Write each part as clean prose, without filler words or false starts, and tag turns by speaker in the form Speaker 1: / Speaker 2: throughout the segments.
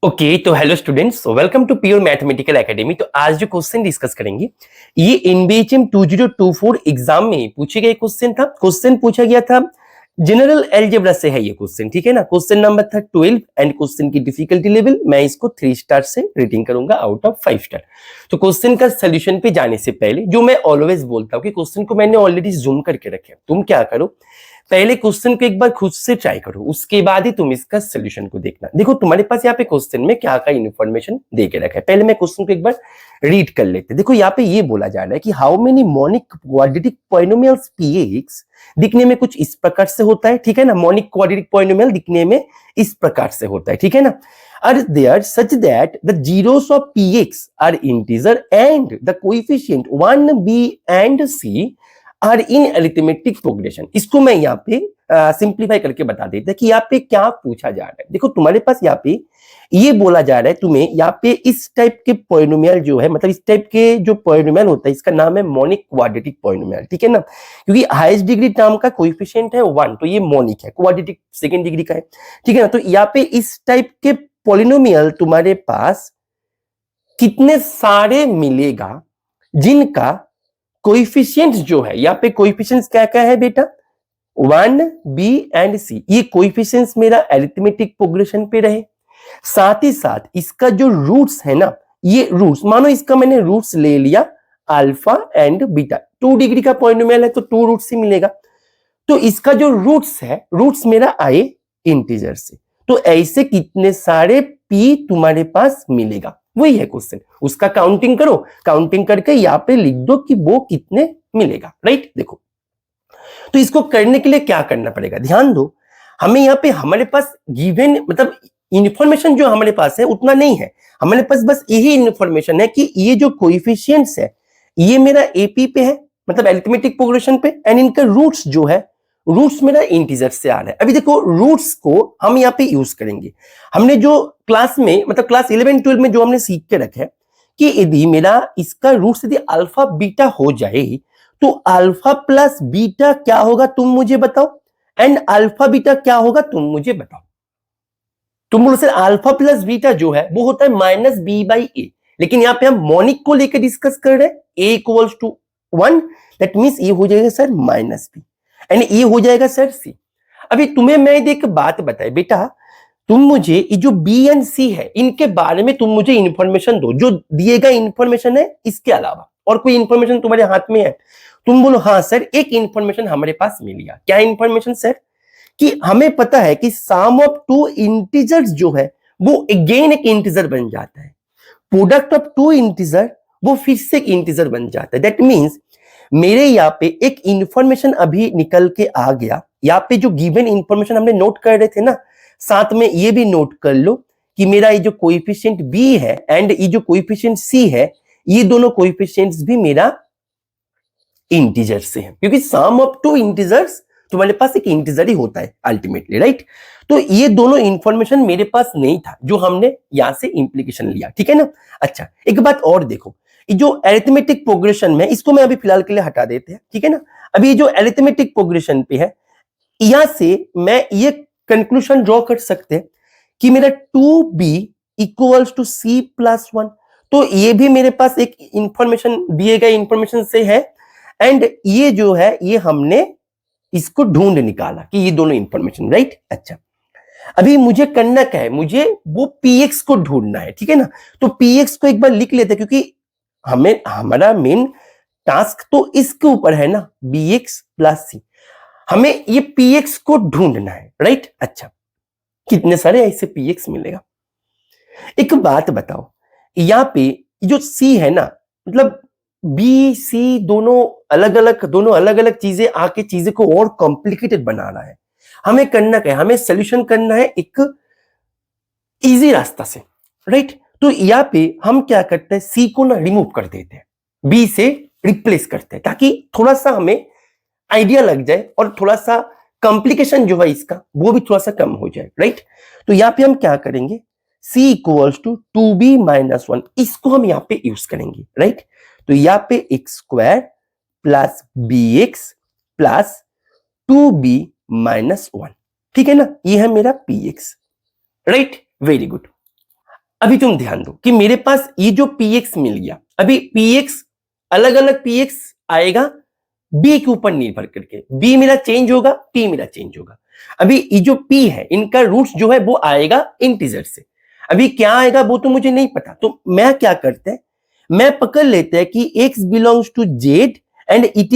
Speaker 1: Okay तो hello students, welcome to pure mathematical academy. तो आज जो क्वेश्चन डिस्कस करेंगे ये एनबीएचएम 2024 एग्जाम में पूछे गए क्वेश्चन था। क्वेश्चन पूछा गया था जनरल अलजेब्रा से है ये क्वेश्चन, ठीक है ना। क्वेश्चन नंबर था 12 एंड क्वेश्चन की डिफिकल्टी लेवल मैं इसको 3 स्टार से रेटिंग करूंगा आउट ऑफ 5 स्टार। तो क्वेश्चन का सोल्यूशन पे जाने से पहले जो मैं ऑलवेज बोलता हूँ कि क्वेश्चन को मैंने ऑलरेडी जूम करके रखे, तुम क्या करो पहले क्वेश्चन को एक बार खुद से ट्राई करो, उसके बाद ही तुम इसका सोल्यूशन को देखना। देखो तुम्हारे पास यहाँ पे क्वेश्चन में क्या क्या इन्फॉर्मेशन दे के रखा है, पहले मैं क्वेश्चन को एक बार रीड कर लेते। देखो यहाँ पे ये बोला जा रहा है कि how many monic quadratic polynomials p x दिखने में कुछ इस प्रकार से होता है, ठीक है ना। मोनिक क्वाड्रेटिक पॉलिनोमियल दिखने में इस प्रकार से होता है, ठीक है ना। Are there such that the zeros of p x are integer and the coefficient 1 b and c are in arithmetic progression. इसको मैं यहाँ पे सिंप्लीफाई करके बता देता कि यहाँ पे क्या पूछा जा रहा है। देखो तुम्हारे पास यहाँ पे ये बोला जा रहा है तुम्हें यहाँ पे इस टाइप के पॉलिनोमियल जो है, मतलब इस टाइप के जो पॉलिनोमियल होता है इसका नाम है मोनिक क्वाड्रेटिक पॉलिनोमियल, ठीक है ना। क्योंकि हाईएस्ट डिग्री टर्म का कोएफिशिएंट है 1, तो ये मोनिक है, क्वाड्रेटिक सेकंड डिग्री का है, ठीक है ना। तो यहाँ पे इस टाइप के पॉलिनोमियल तुम्हारे पास कितने सारे मिलेगा जिनका कोएफिशिएंट्स जो है, यहाँ पे कोएफिशिएंट्स क्या क्या है बेटा, 1 b एंड c। ये कोएफिशिएंट्स मेरा अरिथमेटिक प्रोग्रेशन पे रहे, साथ ही साथ इसका जो रूट्स है ना, ये रूट्स मानो इसका मैंने रूट्स ले लिया अल्फा एंड बीटा, 2 डिग्री का पॉलिनोमियल है तो 2 रूट्स ही मिलेगा। तो इसका जो रूट्स है, रूट्स मेरा आए इंटीजर से, तो ऐसे कितने सारे p तुम्हारे पास मिलेगा, वही है क्वेश्चन। उसका काउंटिंग करो, काउंटिंग करके यहाँ पे लिख दो कि वो कितने मिलेगा, राइट। देखो तो इसको करने के लिए क्या करना पड़ेगा, ध्यान दो। हमें यहाँ पे हमारे पास गिवन मतलब इंफॉर्मेशन जो हमारे पास है उतना नहीं है, हमारे पास बस यही इंफॉर्मेशन है कि ये जो कोएफिशिएंट्स है ये मेरा एपी पे है, मतलब अरिथमेटिक प्रोग्रेशन पे, एंड इनका रूट्स जो है, रूट्स मेरा इंटीजर से आ रहा है। अभी देखो रूट्स को हम यहाँ पे यूज करेंगे। हमने जो क्लास में मतलब क्लास 11 12 में जो हमने सीख के रखे है कि यदि मेरा इसका रूट्स यदि अल्फा बीटा हो जाए तो अल्फा प्लस बीटा क्या होगा तुम मुझे बताओ, एंड अल्फा बीटा क्या होगा तुम मुझे बताओ। तुम बोलो सर अल्फा प्लस बीटा जो है वो होता है माइनस बी बाई ए, लेकिन यहां पे हम मोनिक को लेकर डिस्कस कर रहे हैं, ए इक्वल्स टू 1, दैट मींस ये हो जाएगा सर माइनस बी एंड ये हो जाएगा सर सी। अभी तुम्हें मैं एक बात बताए बेटा, तुम मुझे ये जो बी एंड सी है इनके बारे में तुम मुझे इंफॉर्मेशन दो, जो दिए गए इंफॉर्मेशन है इसके अलावा और कोई इंफॉर्मेशन तुम्हारे हाथ में है। तुम बोलो हाँ सर एक इंफॉर्मेशन हमारे पास मिल गया। क्या इंफॉर्मेशन सर, कि हमें पता है कि सम ऑफ 2 इंटीजर्स जो है वो अगेन एक इंटीजर बन जाता है, प्रोडक्ट ऑफ 2 इंटीजर वो फिर से एक इंटीजर बन जाता है। दैट मींस मेरे यहाँ पे एक इंफॉर्मेशन अभी निकल के आ गया। यहाँ पे जो गिवन इंफॉर्मेशन हमने नोट कर रहे थे ना, साथ में ये भी नोट कर लो कि मेरा ये जो कोएफिशिएंट बी है एंड ये जो कोएफिशिएंट सी है, ये दोनों कोएफिशिएंट्स भी मेरा इंटीजर से है, क्योंकि सम ऑफ 2 इंटीजर्स तुम्हारे पास एक इंटीजर ही होता है अल्टीमेटली, राइट। तो ये दोनों इंफॉर्मेशन मेरे पास नहीं था जो हमने यहां से इंप्लीकेशन लिया, ठीक है ना। अच्छा एक बात और देखो, ये जो अरिथमेटिक प्रोग्रेशन में, इसको मैं अभी फिलहाल के लिए हटा देते हैं, ठीक है ना। अभी ये जो अरिथमेटिक प्रोग्रेशन पे है, यहां से मैं ये कंक्लूजन ड्रॉ कर सकते हैं कि मेरा 2b equals to c plus 1, तो ये भी मेरे पास एक इंफॉर्मेशन दिए गए इंफॉर्मेशन से है, एंड ये जो है ये हमने इसको ढूंढ निकाला कि ये दोनों इंफॉर्मेशन, राइट। अच्छा अभी मुझे करना क्या है, मुझे वो px को ढूंढना है, ठीक है ना। तो px को एक बार लिख लेते हैं क्योंकि हमें हमारा मेन टास्क तो इसके ऊपर है ना, bx प्लस सी, हमें ये px को ढूंढना है, राइट। अच्छा कितने सारे ऐसे px मिलेगा। एक बात बताओ, यहाँ पे जो c है ना, मतलब बी सी दोनों अलग अलग चीजें आके चीजें को और कॉम्प्लिकेटेड बना रहा है। हमें करना क्या है, हमें सोल्यूशन करना है एक इजी रास्ता से, राइट। तो यहाँ पे हम क्या करते हैं, सी को ना रिमूव कर देते हैं, बी से रिप्लेस करते हैं, ताकि थोड़ा सा हमें आइडिया लग जाए और थोड़ा सा कॉम्प्लिकेशन जो है इसका वो भी थोड़ा सा कम हो जाए, राइट। तो यहाँ पे हम क्या करेंगे, c equals to 2b minus 1, इसको हम यहाँ पे यूज करेंगे, राइट। तो यहाँ पे x square plus b x plus 2b minus 1, ठीक है ना, ये है मेरा px, राइट। Very good. अभी तुम ध्यान दो कि मेरे पास ये जो px मिल गया, अभी px अलग अलग px आएगा b के ऊपर निर्भर करके, b मेरा चेंज होगा, p मेरा चेंज होगा। अभी ये जो p है इनका रूट्स जो है वो आएगा इंटीजर से। अभी क्या आएगा वो तो मुझे नहीं पता, तो मैं क्या करते हैं, मैं पकड़ लेते हैं कि x belongs to z and it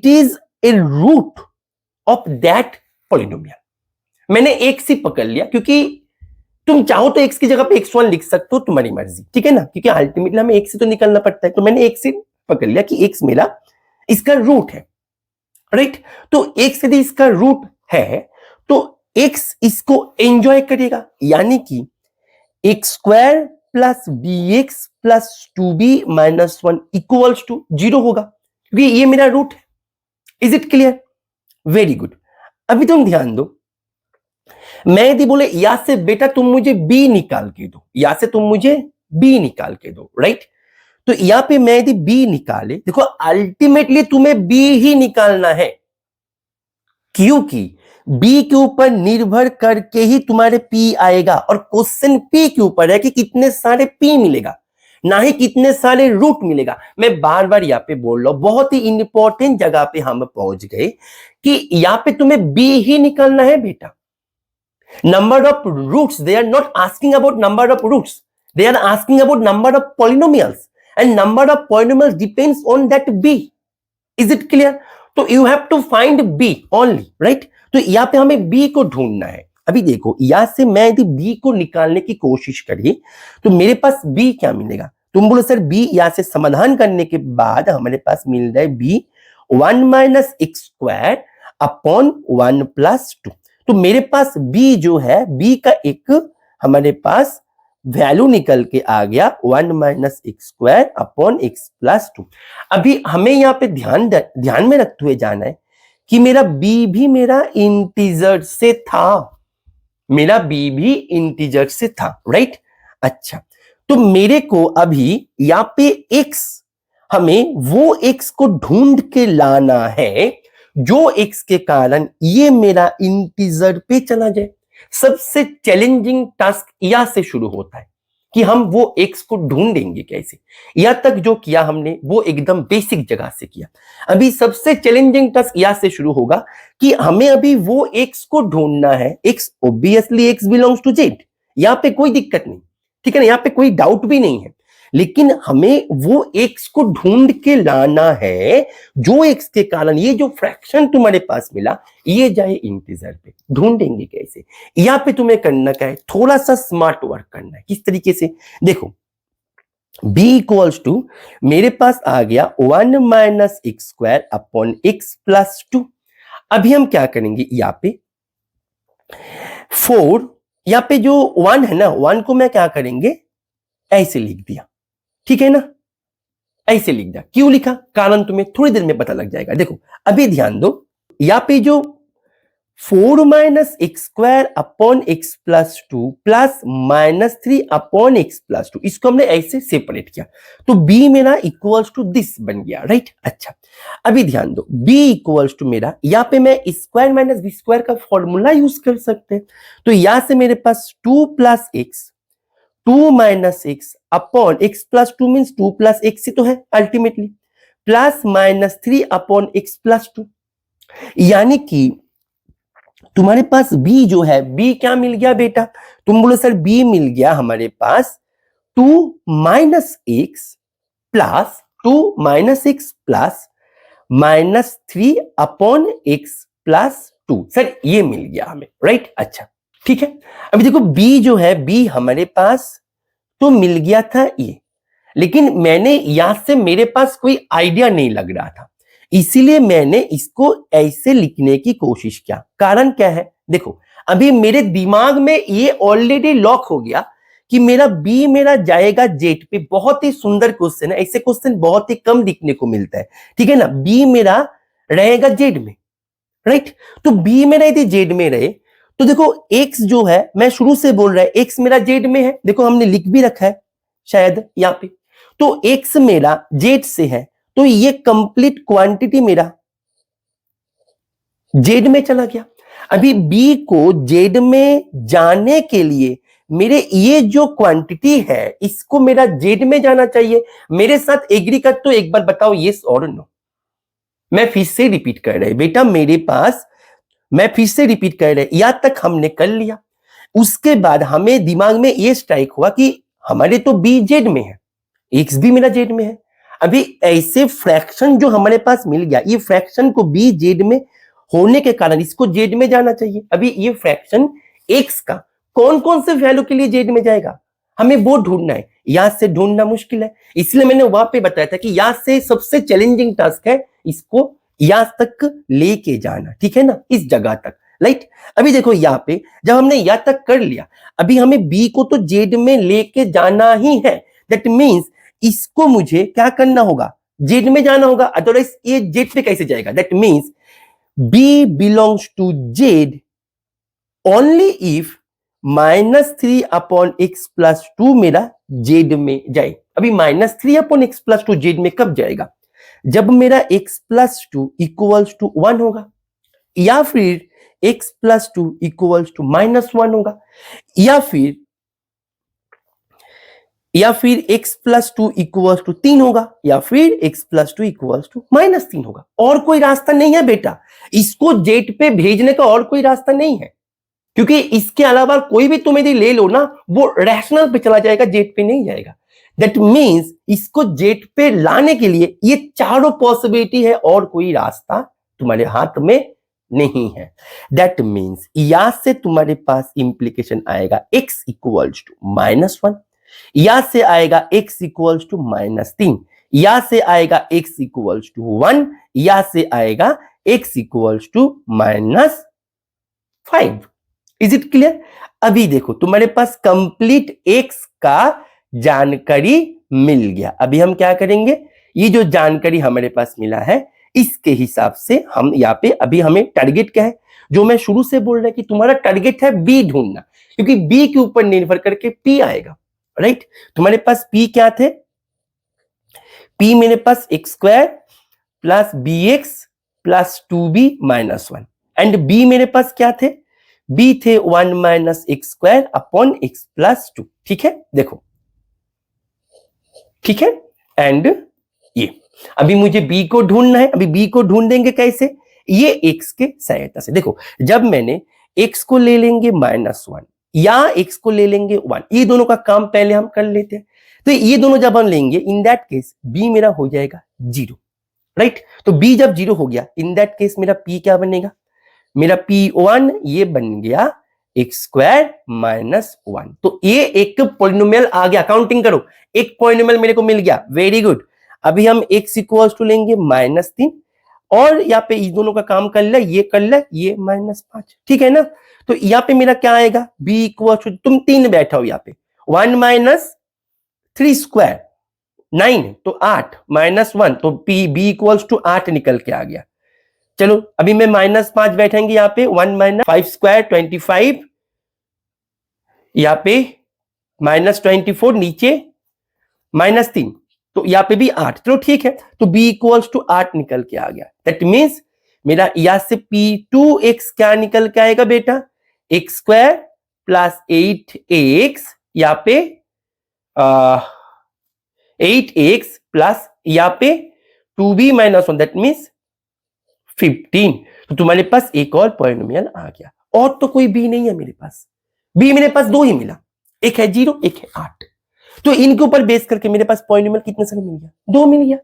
Speaker 1: is a root of that polynomial. मैंने x ही पकड़ लिया, क्योंकि तुम चाहो तो x की जगह पे x1 लिख सकते हो, तुम्हारी मर्जी, ठीक है ना, क्योंकि अल्टीमेटली हमें x से तो निकलना पड़ता है। तो मैंने x से पकड़ लिया कि x मेरा इसका रूट है, राइट। तो x यदि इसका रूट है तो x इसको एंजॉय करेगा, यानी कि x square plus b x plus 2b minus 1 equals to 0 होगा, क्योंकि ये मेरा रूट है। Is it clear? Very good. अभी तुम ध्यान दो, मैं यदि बोले या से बेटा तुम मुझे b निकाल के दो, या से तुम मुझे b निकाल के दो, राइट। तो यहां पे मैं यदि b निकाले, देखो अल्टीमेटली तुम्हें b ही निकालना है, क्योंकि b के ऊपर निर्भर करके ही तुम्हारे p आएगा, और क्वेश्चन p के ऊपर है कि कितने सारे p मिलेगा, ना ही कितने सारे रूट मिलेगा। मैं बार बार यहाँ पे बोल रहा हूं, बहुत ही इंपॉर्टेंट जगह पे हम पहुंच गए कि यहाँ पे तुम्हें b ही निकालना है बेटा। Number of roots, they are not asking about number of roots, they are asking about number of polynomials, and number of polynomials depends on that b. Is it clear? तो you have to find b only, right? तो यहाँ पे हमें b को ढूंढना है। अभी देखो यहाँ से मैं यदि b को निकालने की कोशिश करी तो मेरे पास b क्या मिलेगा, तुम बोलो सर b यहाँ से समाधान करने के बाद हमारे पास मिल रहा है b 1 minus x square upon 1 plus 2। तो मेरे पास b जो है, b का एक हमारे पास वैल्यू निकल के आ गया 1 minus x square upon X plus 2। अभी हमें यहाँ पे ध्यान में रखते हुए जाना है कि मेरा b भी मेरा इंटीजर से था, मेरा b भी इंटीजर से था, राइट। अच्छा, तो मेरे को अभी यहाँ पे x, हमें वो x को ढूंढ के लाना है जो x के कारण ये मेरा इंटीजर पे चला जाए। सबसे चैलेंजिंग टास्क यहां से शुरू होता है कि हम वो x को ढूंढेंगे कैसे। यहां तक जो किया हमने वो एकदम बेसिक जगह से किया। अभी सबसे चैलेंजिंग टास्क यहां से शुरू होगा कि हमें अभी वो x को ढूंढना है। x obviously x belongs to z, यहां पे कोई दिक्कत नहीं, ठीक है ना, यहां पे कोई डाउट भी नहीं है, लेकिन हमें वो x को ढूंढ के लाना है जो x के कारण ये जो फ्रैक्शन तुम्हारे पास मिला ये जाए इंटीजर पे। ढूंढेंगे कैसे? यहां पे तुम्हें करना क्या है, थोड़ा सा स्मार्ट वर्क करना है। किस तरीके से? देखो b इक्वल्स टू मेरे पास आ गया 1 minus x square upon X plus 2। अभी हम क्या करेंगे, यहाँ पे 4, यहाँ पे जो 1 है ना, 1 को मैं क्या करेंगे, ऐसे लिख दिया, ठीक है ना, ऐसे लिख दिया। क्यों लिखा, कारण तुम्हें थोड़ी देर में पता लग जाएगा। देखो अभी ध्यान दो, यहां पे जो 4 minus x square upon X plus 2 plus minus 3 upon X plus 2, इसको हमने ऐसे सेपरेट किया, तो b मेरा इक्वल्स टू दिस बन गया, राइट। अच्छा, अभी ध्यान दो, b इक्वल्स टू मेरा, यहां पे मैं स्क्वायर माइनस बी स्क्वायर का फॉर्मूला यूज कर सकते हैं। तो यहां से मेरे पास 2 plus X 2 minus X upon X plus 2 means 2 plus X ही तो है ultimately, plus minus 3 upon X plus 2, यानी कि तुम्हारे पास b जो है, b क्या मिल गया बेटा, तुम बोलो सर b मिल गया हमारे पास 2 minus x plus 2 minus x plus minus 3 upon X plus 2, sir ये मिल गया हमें, राइट। अच्छा ठीक है, अभी देखो b जो है, b हमारे पास तो मिल गया था ये, लेकिन मैंने यहां से मेरे पास कोई आइडिया नहीं लग रहा था, इसीलिए मैंने इसको ऐसे लिखने की कोशिश किया। कारण क्या है, देखो अभी मेरे दिमाग में ये ऑलरेडी लॉक हो गया कि मेरा b मेरा जाएगा जेड पे। बहुत ही सुंदर क्वेश्चन है, ऐसे क्वेश्चन बहुत ही कम दिखने को मिलता है, ठीक है ना। b मेरा रहेगा जेड में, राइट। तो b मेरा यदि जेड में रहे तो देखो x जो है, मैं शुरू से बोल रहा है x मेरा जेड में है, देखो हमने लिख भी रखा है शायद यहाँ पे, तो x मेरा जेड से है, तो ये कंप्लीट क्वांटिटी मेरा जेड में चला गया। अभी b को जेड में जाने के लिए मेरे ये जो क्वांटिटी है इसको मेरा जेड में जाना चाहिए। मेरे साथ एग्री कर तो एक बार बताओ यस और नो। मैं फिर से रिपीट कर रहा है बेटा, मेरे पास, मैं फिर से रिपीट कर रहा है, यहां तक हमने कर लिया। उसके बाद हमें दिमाग में ये स्ट्राइक हुआ कि हमारे तो बी जेड में है, एक्स भी मेरा जेड में है। अभी ऐसे फ्रैक्शन जो हमारे पास मिल गया, ये फ्रैक्शन को बी जेड में होने के कारण इसको जेड में जाना चाहिए। अभी ये फ्रैक्शन एक्स का कौन कौन से वैल्यू के लिए जेड में जाएगा, हमें वो ढूंढना है। यहां से ढूंढना मुश्किल है, इसलिए मैंने वहां पे बताया था कि यहां से सबसे चैलेंजिंग टास्क है इसको यहां तक लेके जाना, ठीक है ना, इस जगह तक, राइट। अभी देखो यहाँ पे जब हमने यहां तक कर लिया, अभी हमें बी को तो जेड में लेके जाना ही है। दैट मीन्स इसको मुझे क्या करना होगा, जेड में जाना होगा, अदरवाइज ये जेड पे कैसे जाएगा। That means b belongs to z only if -3/x+2 मेरा जेड में जाए। अभी -3/x+2 जेड में कब जाएगा, जब मेरा x+2 इक्वल्स टू 1 होगा, या फिर x+2 इक्वल्स टू -1 होगा, या फिर x+2 इक्वल्स टू 3 होगा, या फिर x+2 इक्वल्स टू -3 होगा। और कोई रास्ता नहीं है बेटा, इसको जेड पे भेजने का और कोई रास्ता नहीं है, क्योंकि इसके अलावा कोई भी तुम यदि ले लो ना, वो रैशनल पे चला जाएगा, जेड पे नहीं जाएगा। दैट मीन्स इसको जेड पे लाने के लिए ये चारों पॉसिबिलिटी है, और कोई रास्ता तुम्हारे हाथ में नहीं है। दैट मीन्स यहां से तुम्हारे पास इंप्लीकेशन आएगा x इक्वल्स टू -1, यहां से आएगा x इक्वल्स टू -3, यहां से आएगा x इक्वल्स टू 1, यहां से आएगा x equals to -5। Is it clear. अभी देखो तुम्हारे पास कंप्लीट x का जानकारी मिल गया। अभी हम क्या करेंगे, ये जो जानकारी हमारे पास मिला है इसके हिसाब से हम यहाँ पे, अभी हमें टारगेट क्या है, जो मैं शुरू से बोल रहा है कि तुम्हारा टारगेट है बी ढूंढना, क्योंकि बी के ऊपर निर्भर करके पी आएगा, राइट। तुम्हारे पास पी क्या थे, पी मेरे पास x² plus b x plus 2b -1, and b मेरे पास क्या थे, बी थे 1 - x² अपॉन x+2, ठीक है। देखो ठीक है, एंड ये अभी मुझे b को ढूंढना है। अभी b को ढूंढेंगे कैसे, ये x के सहायता से। देखो जब मैंने x को ले लेंगे -1 या x को ले लेंगे 1, ये दोनों का काम पहले हम कर लेते हैं। तो ये दोनों जब हम लेंगे, इन दैट केस b मेरा हो जाएगा 0, राइट। तो b जब 0 हो गया, इन दैट केस मेरा p क्या बनेगा, मेरा p1 ये बन गया x² -1। तो ये एक पॉलिनोमियल आ गया, काउंटिंग करो, एक पॉलिनोमियल मेरे को मिल गया, वेरी गुड। अभी हम x इक्वल्स टू लेंगे -3, और यहाँ पे इस दोनों का काम कर ले, ये कर ले, ये -5, ठीक है ना। तो यहाँ पे मेरा क्या आएगा, b इक्वल्स टू, तुम 3 बैठा हो यहाँ पे, 1 - 3² 9, तो 8 -1, तो b इक्वल्स टू 8 निकल के आ गया। चलो अभी मैं -5 बैठेंगे यहाँ पे, 1 - 5² 25, यहाँ पे -24, नीचे -3, तो यहाँ पे भी 8, चलो ठीक है। तो b इक्वल्स टू 8 निकल के आ गया। दैट मीन्स मेरा यहाँ से p2x क्या निकल के आएगा बेटा, x² प्लस 8x, यहाँ पे 8x प्लस यहाँ पे 2b -1, दैट मीन्स 15। तो तुम्हारे पास एक और पॉलिनोमियल आ गया, और तो कोई b नहीं है मेरे पास। b मेरे पास 2 ही मिला, एक है 0, एक है 8। तो इनके ऊपर बेस करके मेरे पास पॉलिनोमियल कितने सारे मिल गया, 2 मिल गया।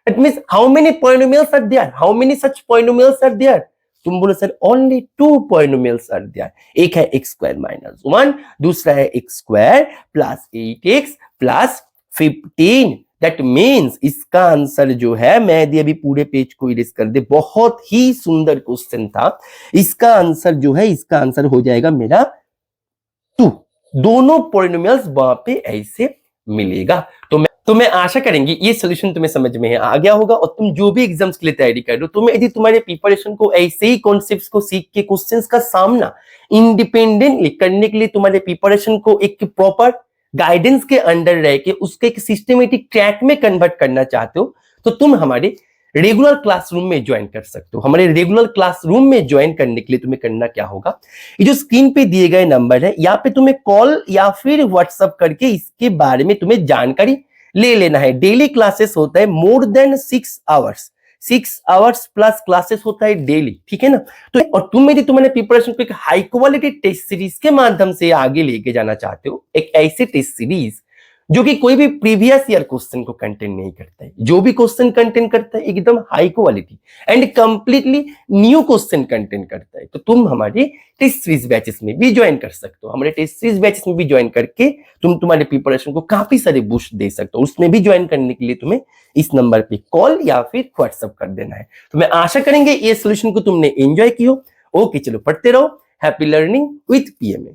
Speaker 1: It means how many polynomials are there, how many such polynomials are there. तुम बोलो sir only 2 polynomials are there. एक है x² -1, दूसरा है x² plus 8x plus 15। That means इसका आंसर जो है, मैं यदि अभी पूरे पेज को इरेज कर दे, बहुत ही सुंदर क्वेश्चन था। इसका आंसर जो है, इसका आंसर हो जाएगा मेरा 2। दोनों पॉलिनोमियल्स वहां पे ऐसे मिलेगा। तो मैं आशा करेंगी ये सोल्यूशन तुम्हें समझ में आ गया होगा, और तुम जो भी एग्जाम्स के लिए तैयारी कर रहे हो, तुम्हें यदि तुम्हारे प्रिपरेशन को ऐसे ही कॉन्सेप्ट्स को सीख के क्वेश्चंस का सामना इंडिपेंडेंटली करने के लिए, तुम्हारे प्रिपरेशन को एक प्रॉपर गाइडेंस के अंडर रह के उसके एक सिस्टमेटिक ट्रैक में कन्वर्ट करना चाहते हो, तो तुम हमारे रेगुलर क्लासरूम में ज्वाइन कर सकते हो। हमारे रेगुलर क्लासरूम में ज्वाइन करने के लिए तुम्हें करना क्या होगा, ये जो स्क्रीन पे दिए गए नंबर है, यहाँ पे तुम्हें कॉल या फिर व्हाट्सएप करके इसके बारे में तुम्हें जानकारी ले लेना है। डेली क्लासेस होता है more than 6 hours, 6 hours plus classes होता है डेली, ठीक है ना। तो और तुम यदि तुम्हारे प्रिपरेशन को एक हाई क्वालिटी टेस्ट सीरीज के माध्यम से आगे लेके जाना चाहते हो, एक ऐसे टेस्ट सीरीज जो कि कोई भी प्रीवियस ईयर क्वेश्चन को कंटेन नहीं करता है, जो भी क्वेश्चन कंटेन करता है एकदम high quality and completely new question contain करता है, तो तुम हमारे टेस्ट सीरीज बैचेस में भी ज्वाइन कर सकते हो। हमारे टेस्ट सीरीज बैचेस में भी ज्वाइन करके तुम तुम्हारे प्रिपरेशन को काफी सारे बूस्ट दे सकते हो। उसमें भी ज्वाइन करने के लिए तुम्हें इस नंबर पे कॉल या फिर व्हाट्सएप कर देना है। तो मैं आशा करेंगे ये सोल्यूशन को तुमने एंजॉय किया। ओके, चलो पढ़ते रहो। Happy learning with PMA.